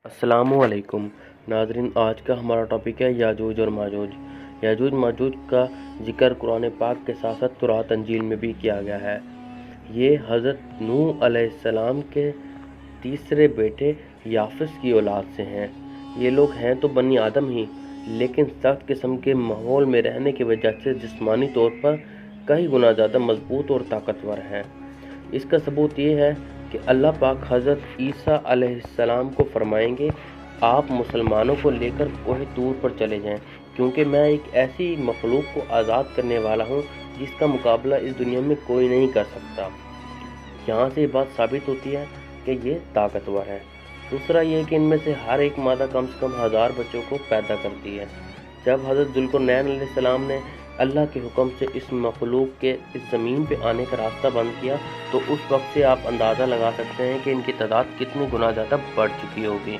अस्सलामु अलैकुम नाज़रीन, आज का हमारा टॉपिक है याजूज और माजूज। याजूज माजूज का जिक्र कुरान पाक के साथ साथ तौरात इंजील में भी किया गया है। ये हज़रत नूह अलैहिस्सलाम के तीसरे बेटे याफिस की औलाद से हैं। ये लोग हैं तो बनी आदम ही, लेकिन सख्त किस्म के माहौल में रहने की वजह से जिस्मानी तौर पर कई गुना ज़्यादा मजबूत और ताकतवर हैं। इसका सबूत ये है कि अल्लाह पाक हज़रत ईसा अलैहिस्सलाम को फरमाएंगे, आप मुसलमानों को लेकर कोई दूर पर चले जाएं, क्योंकि मैं एक ऐसी मखलूक को आज़ाद करने वाला हूँ जिसका मुकाबला इस दुनिया में कोई नहीं कर सकता। यहाँ से ये बात साबित होती है कि ये ताकतवर है। दूसरा ये कि इनमें से हर एक मादा कम से कम 1000 बच्चों को पैदा करती है। जब हज़रत जुल्करनैन अलैहिस्सलाम ने अल्लाह के हुक्म से इस मखलूक के इस ज़मीन पे आने का रास्ता बंद किया, तो उस वक्त से आप अंदाज़ा लगा सकते हैं कि इनकी तादाद कितनी गुना ज़्यादा बढ़ चुकी होगी।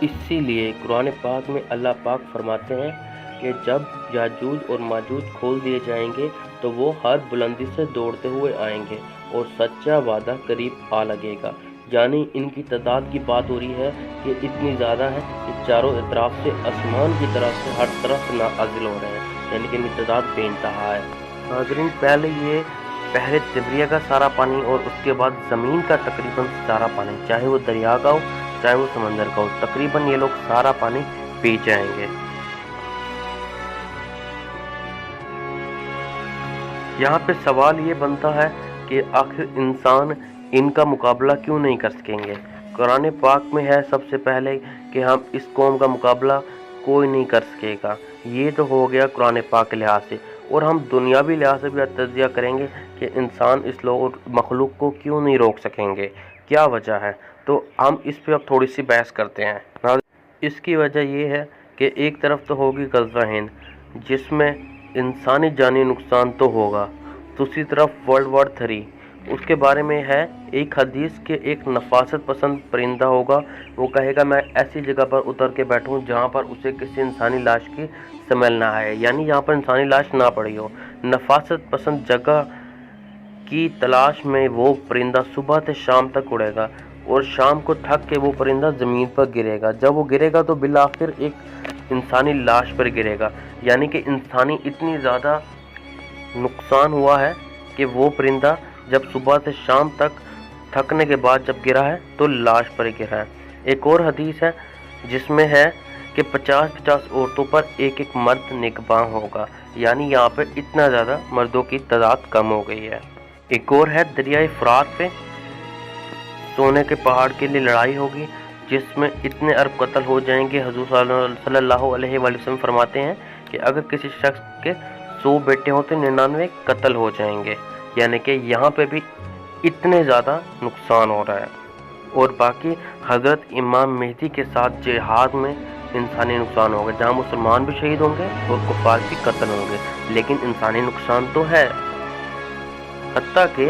इसीलिए कुरान पाक में अल्लाह पाक फरमाते हैं कि जब याजूज और माजूज खोल दिए जाएंगे तो वो हर बुलंदी से दौड़ते हुए आएंगे और सच्चा वादा करीब आ लगेगा। यानी इनकी तादाद की बात हो रही है कि इतनी ज़्यादा है कि चारों अतराफ से आसमान की तरफ से हर तरफ से नाज़िल हो रहे हैं, यानी कि इनकी तादाद बेइंतहा है। नाज़रीन, पहले तिबरिया का सारा पानी और उसके बाद ज़मीन का तकरीबन सारा पानी, चाहे वो दरिया का हो चाहे वो समंदर का हो, तकरीबन ये लोग सारा पानी पी जाएंगे। यहाँ पे सवाल ये बनता है कि आखिर इंसान इनका मुकाबला क्यों नहीं कर सकेंगे। कुरान पाक में है सबसे पहले कि हम इस कौम का मुकाबला कोई नहीं कर सकेगा। ये तो हो गया कुरान पाक के लिहाज से, और हम दुनियावी लिहाज से भी तज्जिया करेंगे कि इंसान इस लोग मखलूक को क्यों नहीं रोक सकेंगे, क्या वजह है। तो हम इस पे अब थोड़ी सी बहस करते हैं। इसकी वजह ये है कि एक तरफ तो होगी ग़ज़वा हिंद, जिसमें इंसानी जानी नुकसान तो होगा, दूसरी तरफ वर्ल्ड वॉर 3, उसके बारे में है एक हदीस के एक नफासत पसंद परिंदा होगा, वो कहेगा मैं ऐसी जगह पर उतर के बैठूं जहां पर उसे किसी इंसानी लाश की स्मेल ना आए, यानी यहाँ पर इंसानी लाश ना पड़ी हो। नफासत पसंद जगह की तलाश में वो परिंदा सुबह से शाम तक उड़ेगा और शाम को थक के वो परिंदा ज़मीन पर गिरेगा। जब वो गिरेगा तो बिलाखिर एक इंसानी लाश पर गिरेगा, यानी कि इंसानी इतनी ज़्यादा नुकसान हुआ है कि वो परिंदा जब सुबह से शाम तक थकने के बाद जब गिरा है तो लाश पर गिरा है। एक और हदीस है जिसमें है कि 50-50 औरतों पर एक एक मर्द निगहबान होगा, यानी यहाँ पे इतना ज़्यादा मर्दों की तादाद कम हो गई है। एक और है दरियाए फ़ुरात पे सोने के पहाड़ के लिए लड़ाई होगी, जिसमें इतने अरब कत्ल हो जाएंगे। हुज़ूर सल्लल्लाहु अलैहि वसल्लम फरमाते हैं कि अगर किसी शख्स के 100 बेटे हो तो 99 कत्ल हो जाएंगे, यानी कि यहाँ पे भी इतने ज़्यादा नुकसान हो रहा है। और बाकी हज़रत इमाम मेहदी के साथ जिहाद में इंसानी नुकसान होगा, जहाँ मुसलमान भी शहीद होंगे और कुफार भी कत्ल होंगे, लेकिन इंसानी नुकसान तो है। हत्ता कि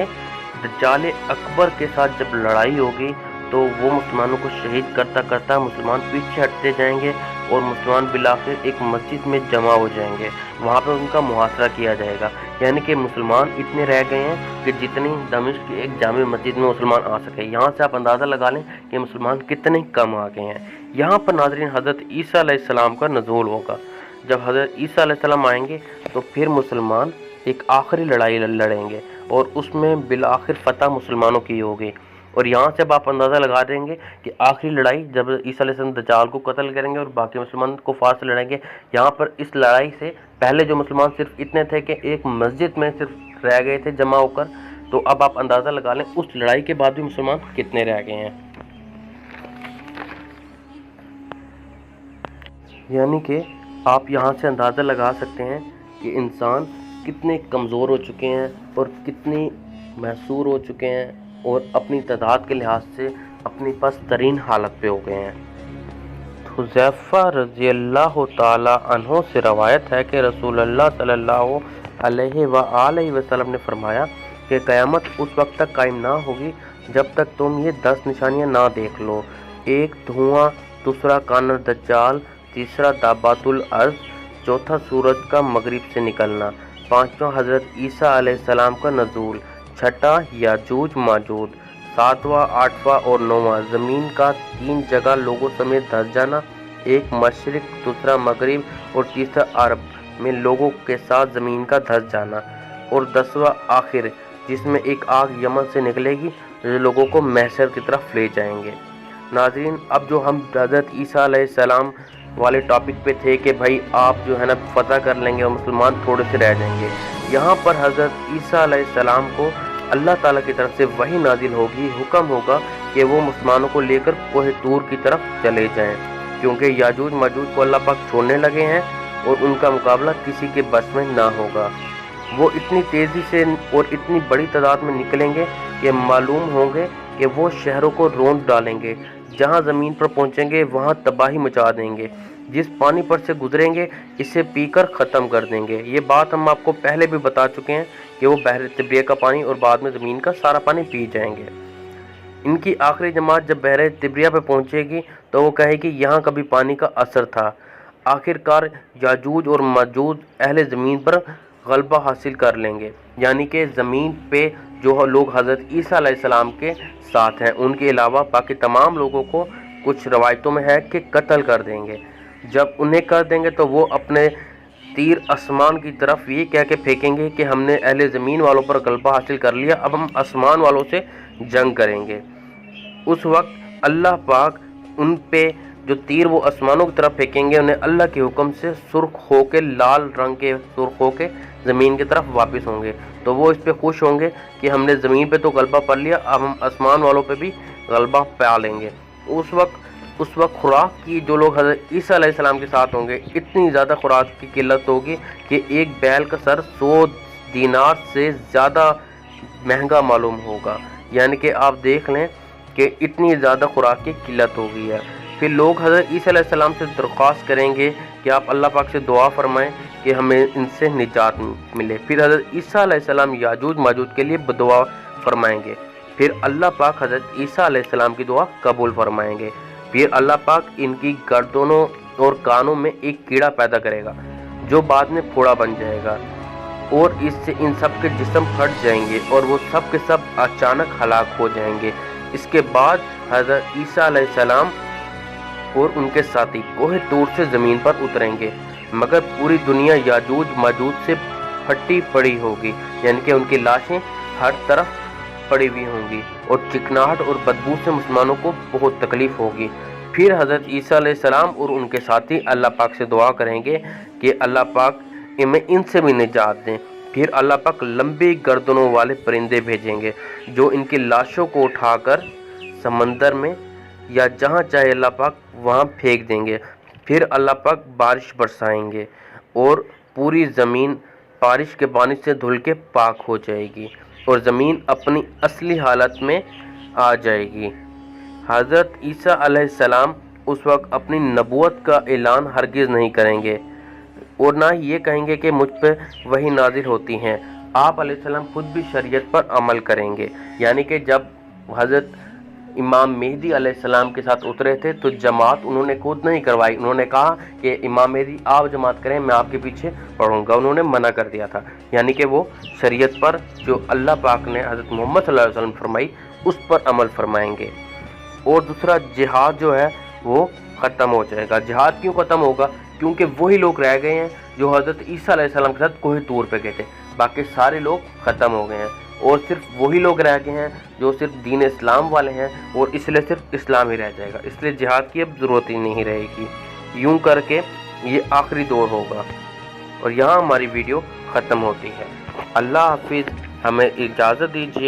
दज्जाल अकबर के साथ जब लड़ाई होगी तो वो मुसलमानों को शहीद करता करता मुसलमान पीछे हटते जाएंगे और मुसलमान बिलाखिर एक मस्जिद में जमा हो जाएंगे, वहाँ पर उनका मुहासरा किया जाएगा। यानी कि मुसलमान इतने रह गए हैं कि जितनी दमिश्क की एक जामे मस्जिद में मुसलमान आ सके। यहाँ से आप अंदाज़ा लगा लें कि मुसलमान कितने कम आ गए हैं। यहाँ पर नाज़रीन हज़रत ईसा अलैहिस्सलाम का नज़ूल होगा। जब हज़रत ईसा अलैहिस्सलाम आएंगे तो फिर मुसलमान एक आखिरी लड़ाई लड़ेंगे और उसमें बिलाखिर फ़तह मुसलमानों की होगी। और यहाँ से अब आप अंदाज़ा लगा देंगे कि आखिरी लड़ाई जब ईसा अलैहिस्सलाम दज्जाल को कत्ल करेंगे और बाकी मुसलमान कुफार से लड़ेंगे। यहाँ पर इस लड़ाई से पहले जो मुसलमान सिर्फ इतने थे कि एक मस्जिद में सिर्फ रह गए थे जमा होकर, तो अब आप अंदाज़ा लगा लें उस लड़ाई के बाद भी मुसलमान कितने रह गए हैं। यानी कि आप यहाँ से अंदाज़ा लगा सकते हैं कि इंसान कितने कमज़ोर हो चुके हैं और कितनी महसूर हो चुके हैं और अपनी तादाद के लिहाज से अपनी पस्त तरीन हालत पे हो गए हैं। हुज़ैफ़ा रज़ियल्लाहु ताला अन्हो से रवायत है कि रसूलुल्लाह सल्लल्लाहु अलैहि वसल्लम ने फरमाया कि क़यामत उस वक्त तक कायम ना होगी जब तक तुम ये 10 निशानियाँ ना देख लो। एक धुआं, दूसरा कानर दज्जाल, तीसरा दाबातुल अर्ज़, चौथा सूरज का मगरिब से निकलना, पाँचवा हज़रत ईसा अलैहिस्सलाम का नज़ूल, छठा याजूज माजूज, 7वां, 8वां और 9वां। ज़मीन का 3 जगह लोगों समेत धंस जाना, एक मशरिक, दूसरा मगरिब और तीसरा अरब में लोगों के साथ ज़मीन का धंस जाना, और 10वां आखिर, जिसमें एक आग यमन से निकलेगी जो लोगों को महशर की तरफ ले जाएंगे। नाज़रीन, अब जो हम हज़रत ईसा अलैहिस्सलाम वाले टॉपिक पे थे कि भाई आप जो है ना फतह कर लेंगे और मुसलमान थोड़े से रह जाएंगे, यहाँ पर हज़रत ईसा अलैहिस्सलाम को अल्लाह ताला की तरफ से वही नाजिल होगी, हुक्म होगा कि वो मुसलमानों को लेकर कोह तूर की तरफ चले जाएं, क्योंकि याजूज माजूज को अल्लाह पाक छोड़ने लगे हैं और उनका मुकाबला किसी के बस में ना होगा। वो इतनी तेज़ी से और इतनी बड़ी तादाद में निकलेंगे कि मालूम होंगे कि वो शहरों को रौंद डालेंगे, जहाँ ज़मीन पर पहुँचेंगे वहाँ तबाही मचा देंगे, जिस पानी पर से गुजरेंगे इसे पीकर ख़त्म कर देंगे। ये बात हम आपको पहले भी बता चुके हैं कि वो बहर तिब्रिया का पानी और बाद में ज़मीन का सारा पानी पी जाएंगे। इनकी आखिरी जमात जब बहर तिब्रिया पे पहुँचेगी तो वो कहेगी यहाँ कभी पानी का असर था। आखिरकार याजूज और माजूज अहले ज़मीन पर गलबा हासिल कर लेंगे, यानी कि ज़मीन पे जो लोग हज़रत ईसा अलैहिस्सलाम के साथ हैं उनके अलावा बाकी तमाम लोगों को कुछ रवायतों में है कि कत्ल कर देंगे। जब उन्हें कर देंगे तो वो अपने तीर आसमान की तरफ ये कह के फेंकेंगे कि हमने अहले ज़मीन वालों पर गलबा हासिल कर लिया, अब हम आसमान वालों से जंग करेंगे। उस वक्त अल्लाह पाक उन पे जो तीर वो आसमानों की तरफ फेंकेंगे उन्हें अल्लाह के हुक्म से सुर्ख होके, लाल रंग के सुर्ख होके ज़मीन की तरफ वापस होंगे। तो वो इस पे खुश होंगे कि हमने ज़मीन पे तो गलबा पा लिया, अब हम आसमान वालों पे भी गलबा पा लेंगे। उस वक्त खुराक की जो लोग हज़रत ईसा अलैहिस्सलाम के साथ होंगे, इतनी ज़्यादा खुराक की किल्लत होगी कि एक बैल का सर 100 दीनार से ज़्यादा महंगा मालूम होगा। यानी कि आप देख लें कि इतनी ज़्यादा खुराक की किल्लत हो गई है। फिर लोग हज़रत ईसा अलैहिस्सलाम से दरख्वास्त करेंगे कि आप अल्लाह पाक से दुआ फरमाएं कि हमें इनसे निजात मिले। फिर हज़रत ईसा अलैहिस्सलाम याजूज माजूज के लिए बदुआ फरमाएंगे। फिर अल्लाह पाक हज़रत ईसा अलैहिस्सलाम की दुआ कबूल फरमाएंगे। फिर अल्लाह पाक इनकी गर्दनों और कानों में एक कीड़ा पैदा करेगा जो बाद में फोड़ा बन जाएगा और इससे इन सब के जिस्म फट जाएंगे और वो सब के सब अचानक हलाक हो जाएंगे। इसके बाद हज़रत ईसा अलैहिस्सलाम और उनके साथी कोह तूर से ज़मीन पर उतरेंगे, मगर पूरी दुनिया याजूज माजूज से फटी पड़ी होगी, यानी कि उनकी लाशें हर तरफ पड़ी हुई होंगी और चिकनाहट और बदबू से मुसलमानों को बहुत तकलीफ़ होगी। फिर हज़रत ईसा अलैहिस्सलाम और उनके साथी अल्लाह पाक से दुआ करेंगे कि अल्लाह पाक इन्हें इनसे भी निजात दें। फिर अल्लाह पाक लंबी गर्दनों वाले परिंदे भेजेंगे जो इनकी लाशों को उठाकर समंदर में या जहाँ चाहे अल्लाह पाक वहाँ फेंक देंगे। फिर अल्लाह पाक बारिश बरसाएंगे और पूरी ज़मीन बारिश के पानी से धुल के पाक हो जाएगी और ज़मीन अपनी असली हालत में आ जाएगी। हज़रत ईसा अलैहिस्सलाम उस वक्त अपनी नबूवत का ऐलान हरगिज़ नहीं करेंगे और ना ये कहेंगे कि मुझ पर वही नाजिल होती हैं। आप अलैहिस्सलाम खुद भी शरीयत पर अमल करेंगे, यानी कि जब हज़रत इमाम मेहदी अलैहिस्सलाम के साथ उतरे थे तो जमात उन्होंने खुद नहीं करवाई। उन्होंने कहा कि इमाम मेहदी आप जमात करें, मैं आपके पीछे पढ़ूंगा। उन्होंने मना कर दिया था, यानी कि वो शरीयत पर जो अल्लाह पाक ने हज़रत मोहम्मद सल्लल्लाहु अलैहि वसल्लम फरमाई उस पर अमल फरमाएंगे। और दूसरा, जिहाद जो है वो ख़त्म हो जाएगा। जिहाद क्यों ख़त्म होगा? क्योंकि वही लोग रह गए हैं जो हज़रत ईसा अलैहिस्सलाम के साथ कोह तूर पे गए थे, बाकी सारे लोग ख़त्म हो गए हैं और सिर्फ वही लोग रह गए हैं जो सिर्फ दीन इस्लाम वाले हैं और इसलिए सिर्फ इस्लाम ही रह जाएगा। इसलिए जिहाद की अब ज़रूरत ही नहीं रहेगी। यूं करके ये आखिरी दौर होगा और यहाँ हमारी वीडियो ख़त्म होती है। अल्लाह हाफिज़, हमें इजाज़त दीजिए।